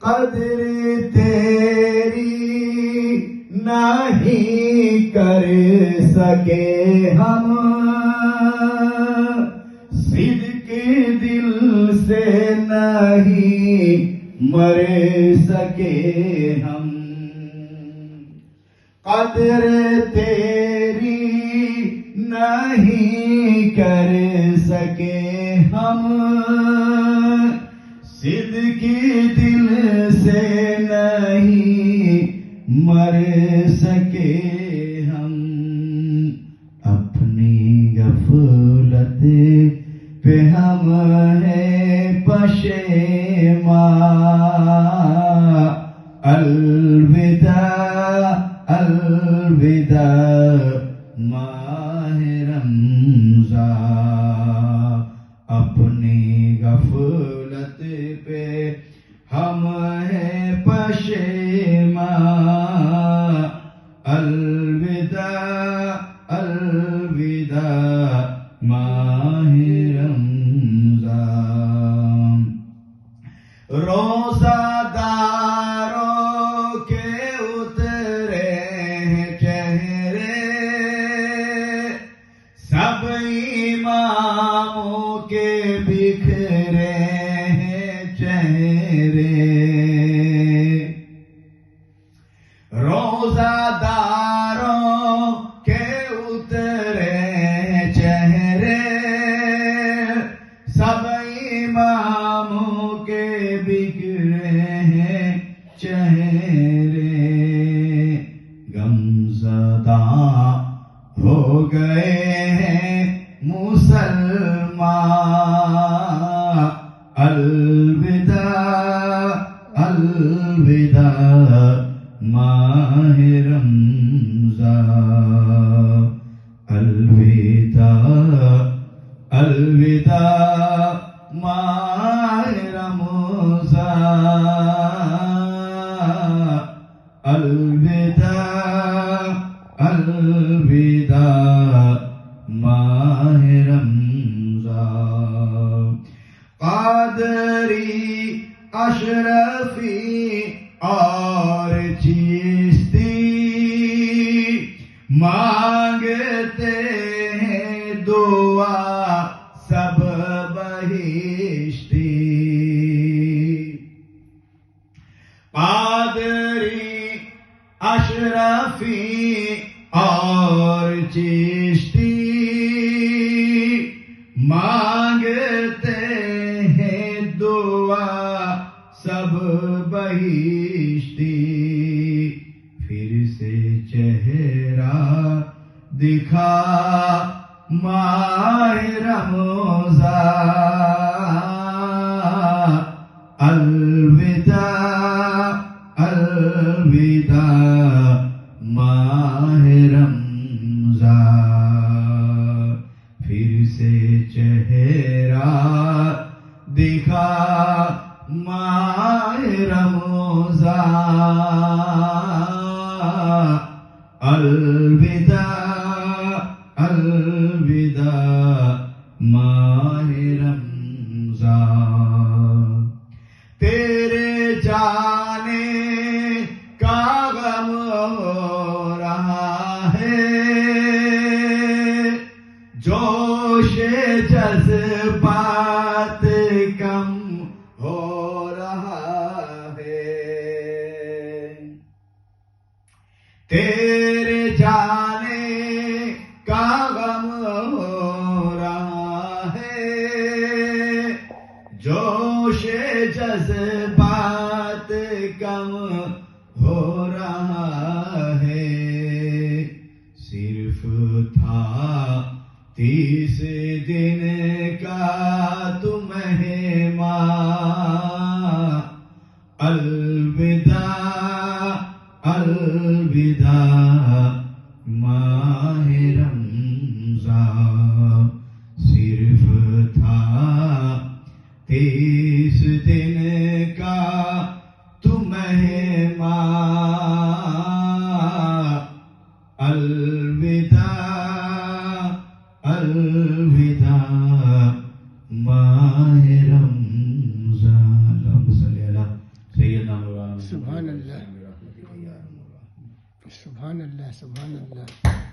قدر تیری نہیں کر سکے ہم، صدق دل سے نہیں مر سکے ہم، قدر تیری نہیں کر سکے ہم، صدق دل سے نہیں مر سکے ہم، اپنی غفلت پہ ہم ہیں پشیماں، الوداع الوداع ماہ رمضان، اپنی غفلت پہ ہم ہیں پشیماں، الوداع الوداع ماہ رمضان، روزہ داروں کے اترے ہیں چہرے، سب اماموں کے بکھرے ہیں چہرے، روزہ داروں کے اترے ہیں چہرے، سب اماموں کے بکھرے ہیں چہرے، غمزدہ ہو گئے ہیں مسلمان، الوداع الوداع ماہ رمضان، الوداع الوداع ماہ رمضان، الوداع الوداع ماہ رمضان، قادری اشرفی اور چشتی مانگتے ہیں دعا سب بہشتی، قادری اشرفی اور چشتی مانگتے ہیں دعا سب بہشتی، پھر سے چہرہ دکھا ماہ رمضان، الوداع الوداع ماہ رمضان، پھر سے چہرہ دکھا ماہ رمضان، الوداع الوداع ماہ رمضان، تیرے جانے کا غم ہو رہا ہے، جوش جذبات کم ہو رہا ہے، تیرے جانے کا غم ہو رہا ہے، جوش جذبات کم ہو رہا ہے، صرف تھا 30 دن کا تو مہماں، الوداع الوداع ماہ رمضان، صرف تھا 30 دن کا تو مہماں، الوداع الوداع ماہ رمضان، اللہم صلی علی سیدنا سبحان اللہ برحمتک یا ارحم الراحمین. سبحان اللہ سبحان اللہ.